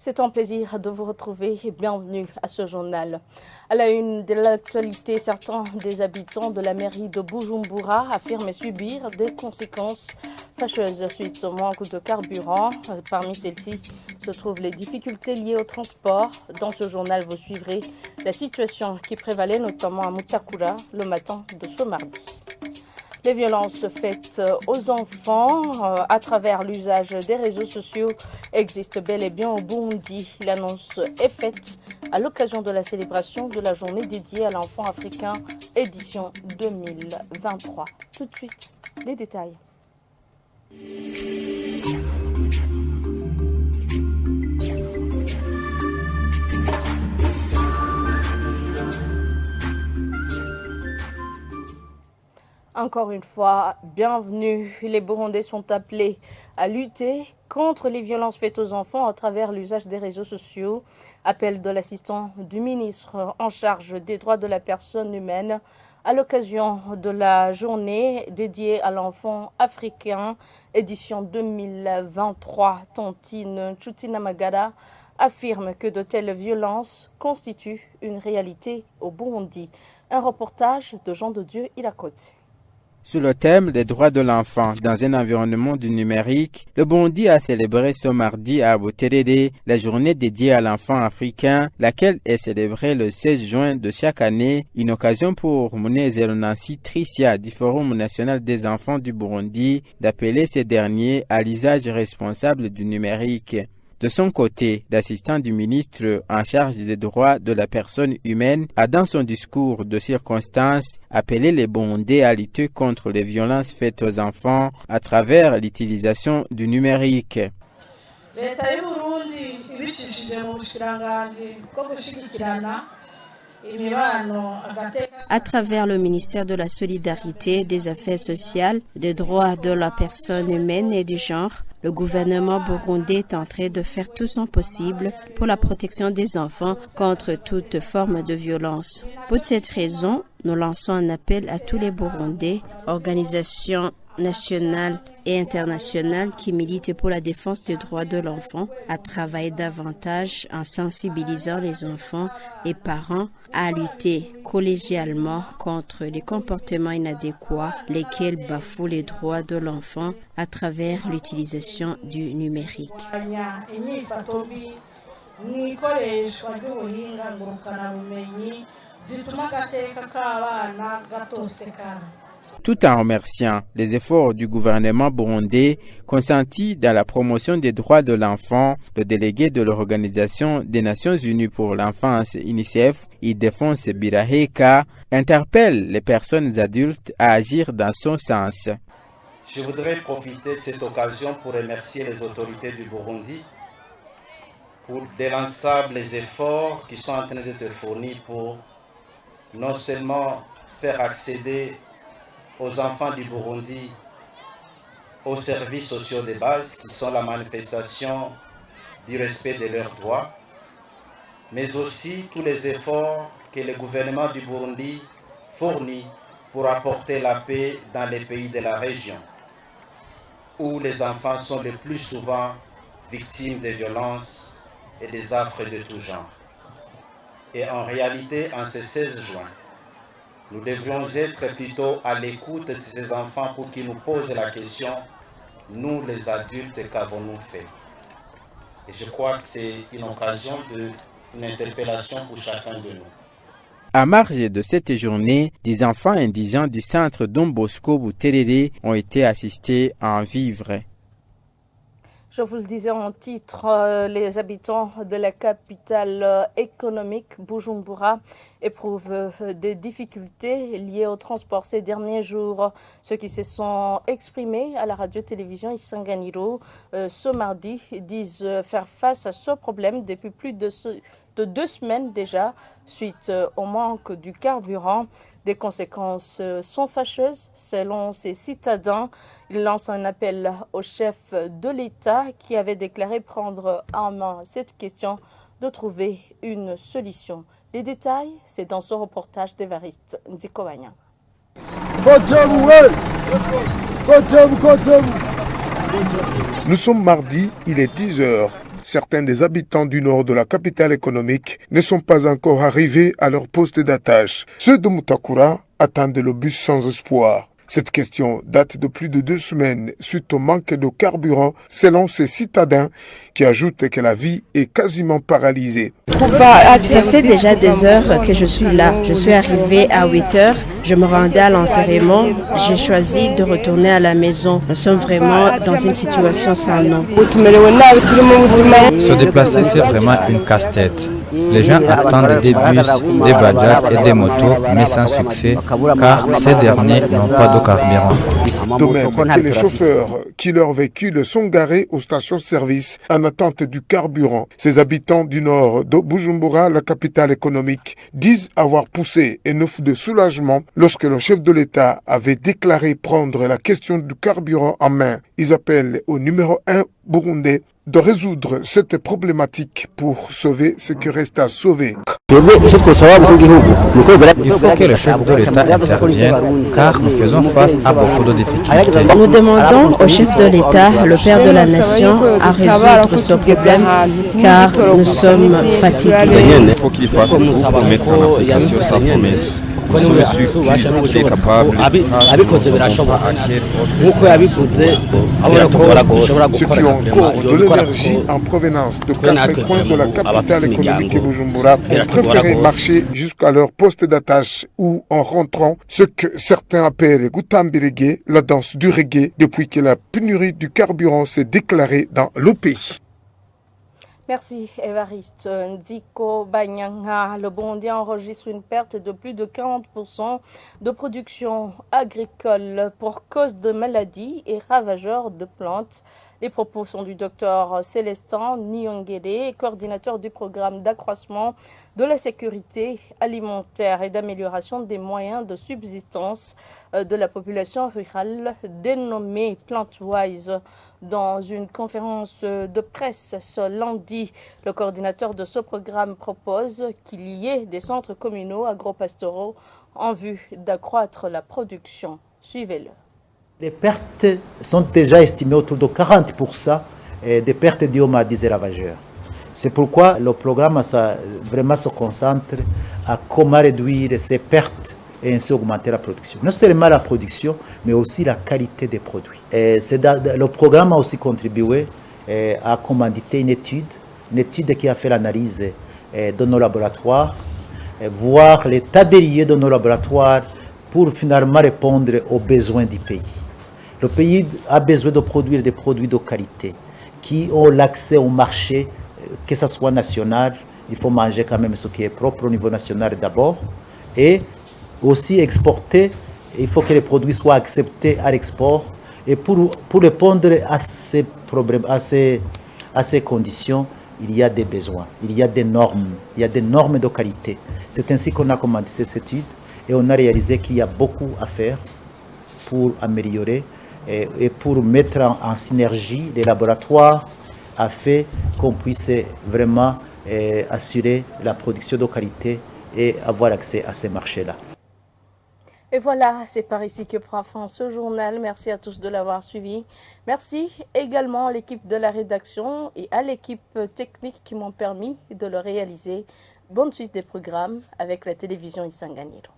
C'est un plaisir de vous retrouver et bienvenue à ce journal. À la une de l'actualité, certains des habitants de la mairie de Bujumbura affirment subir des conséquences fâcheuses suite au manque de carburant. Parmi celles-ci se trouvent les difficultés liées au transport. Dans ce journal, vous suivrez la situation qui prévalait notamment à Mutakura le matin de ce mardi. Les violences faites aux enfants à travers l'usage des réseaux sociaux existent bel et bien au Burundi. L'annonce est faite à l'occasion de la célébration de la journée dédiée à l'enfant africain, édition 2023. Tout de suite, les détails. Encore une fois, bienvenue. Les Burundais sont appelés à lutter contre les violences faites aux enfants à travers l'usage des réseaux sociaux. Appel de l'assistant du ministre en charge des droits de la personne humaine à l'occasion de la journée dédiée à l'enfant africain, édition 2023. Tantine Chutinamagara affirme que de telles violences constituent une réalité au Burundi. Un reportage de Jean de Dieu Ilakote. Sous le thème des droits de l'enfant dans un environnement du numérique, le Burundi a célébré ce mardi à Buterere la journée dédiée à l'enfant africain, laquelle est célébrée le 16 juin de chaque année, une occasion pour Munezero Nancy Tricia du Forum national des enfants du Burundi d'appeler ces derniers à l'usage responsable du numérique. De son côté, l'assistant du ministre en charge des droits de la personne humaine a dans son discours de circonstance appelé les Burundais à lutter contre les violences faites aux enfants à travers l'utilisation du numérique. À travers le ministère de la Solidarité, des Affaires sociales, des droits de la personne humaine et du genre, le gouvernement burundais est en train de faire tout son possible pour la protection des enfants contre toute forme de violence. Pour cette raison, nous lançons un appel à tous les Burundais, organisations nationales et internationales qui militent pour la défense des droits de l'enfant, à travailler davantage en sensibilisant les enfants et parents à lutter collégialement contre les comportements inadéquats lesquels bafouent les droits de l'enfant à travers l'utilisation du numérique. Tout en remerciant les efforts du gouvernement burundais consentis dans la promotion des droits de l'enfant, le délégué de l'Organisation des Nations Unies pour l'enfance UNICEF, Ildefonse Biraheka, interpelle les personnes adultes à agir dans son sens. Je voudrais profiter de cette occasion pour remercier les autorités du Burundi pour d'inlançables efforts qui sont en train d'être fournis pour non seulement faire accéder aux enfants du Burundi aux services sociaux de base qui sont la manifestation du respect de leurs droits, mais aussi tous les efforts que le gouvernement du Burundi fournit pour apporter la paix dans les pays de la région, où les enfants sont le plus souvent victimes de violences et des affres de tout genre. Et en réalité, en ce 16 juin, nous devrions être plutôt à l'écoute de ces enfants pour qu'ils nous posent la question, nous les adultes, qu'avons-nous fait? Et je crois que c'est une occasion une interpellation pour chacun de nous. À marge de cette journée, des enfants indigents du centre Don Bosco Buterere ont été assistés à en vivre. Je vous le disais en titre, les habitants de la capitale économique, Bujumbura, éprouvent des difficultés liées au transport ces derniers jours. Ceux qui se sont exprimés à la radio-télévision Isanganiro ce mardi disent faire face à ce problème depuis plus de 2 semaines déjà, suite au manque du carburant. Des conséquences sont fâcheuses selon ces citadins. Ils lancent un appel au chef de l'État qui avait déclaré prendre en main cette question de trouver une solution. Les détails, c'est dans ce reportage d'Évariste Ndikobanya. Nous sommes mardi, il est 10h. certains des habitants du nord de la capitale économique ne sont pas encore arrivés à leur poste d'attache. Ceux de Mutakura attendent le bus sans espoir. Cette question date de plus de 2 semaines suite au manque de carburant selon ces citadins qui ajoutent que la vie est quasiment paralysée. Ça fait déjà des heures que je suis là. Je suis arrivée à 8 heures. Je me rendais à l'enterrement. J'ai choisi de retourner à la maison. Nous sommes vraiment dans une situation sans nom. Se déplacer, c'est vraiment une casse-tête. Les gens attendent des bus, des bajaj et des motos, mais sans succès, car ces derniers n'ont pas de carburant. De même que les chauffeurs qui leurs véhicules sont garés aux stations-service en attente du carburant. Ces habitants du nord de Bujumbura, la capitale économique, disent avoir poussé un ouf de soulagement lorsque le chef de l'État avait déclaré prendre la question du carburant en main. Ils appellent au numéro 1 burundais de résoudre cette problématique pour sauver ce qui reste à sauver. Il faut que le chef de l'État intervienne, car nous faisons face à beaucoup de difficultés. Nous demandons au chef de l'État, le père de la nation, à résoudre ce problème, car nous sommes fatigués. Il faut qu'il fasse tout pour mettre en application sa promesse. Nous sommes sûrs qu'il est capable ceux qui ont encore de l'énergie en provenance de 4 coins de la capitale économique de Bujumbura ont préféré marcher jusqu'à leur poste d'attache ou en rentrant ce que certains appellent Gutambirege, la danse du reggae, depuis que la pénurie du carburant s'est déclarée dans le pays. Merci Évariste. Ndiko Banyanga, le Burundi enregistre une perte de plus de 40% de production agricole pour cause de maladies et ravageurs de plantes. Les propos sont du docteur Célestin Nyongere, coordinateur du programme d'accroissement de la sécurité alimentaire et d'amélioration des moyens de subsistance de la population rurale, dénommé Plantwise. Dans une conférence de presse ce lundi, le coordinateur de ce programme propose qu'il y ait des centres communaux agropastoraux en vue d'accroître la production. Suivez-le. Les pertes sont déjà estimées autour de 40% des pertes dues aux maladies ravageurs. C'est pourquoi le programme vraiment se concentre à comment réduire ces pertes et ainsi augmenter la production. Non seulement la production, mais aussi la qualité des produits. Le programme a aussi contribué à commanditer une étude qui a fait l'analyse de nos laboratoires, voir l'état des lieux de nos laboratoires pour finalement répondre aux besoins du pays. Le pays a besoin de produire des produits de qualité qui ont l'accès au marché, que ce soit national. Il faut manger quand même ce qui est propre au niveau national d'abord. Et aussi exporter, il faut que les produits soient acceptés à l'export. Et pour répondre à ces problèmes, à ces conditions, il y a des besoins, il y a des normes de qualité. C'est ainsi qu'on a commandé cette étude et on a réalisé qu'il y a beaucoup à faire pour améliorer et pour mettre en synergie les laboratoires afin qu'on puisse vraiment assurer la production de qualité et avoir accès à ces marchés-là. Et voilà, c'est par ici que prend fin ce journal. Merci à tous de l'avoir suivi. Merci également à l'équipe de la rédaction et à l'équipe technique qui m'ont permis de le réaliser. Bonne suite des programmes avec la télévision Isanganiro.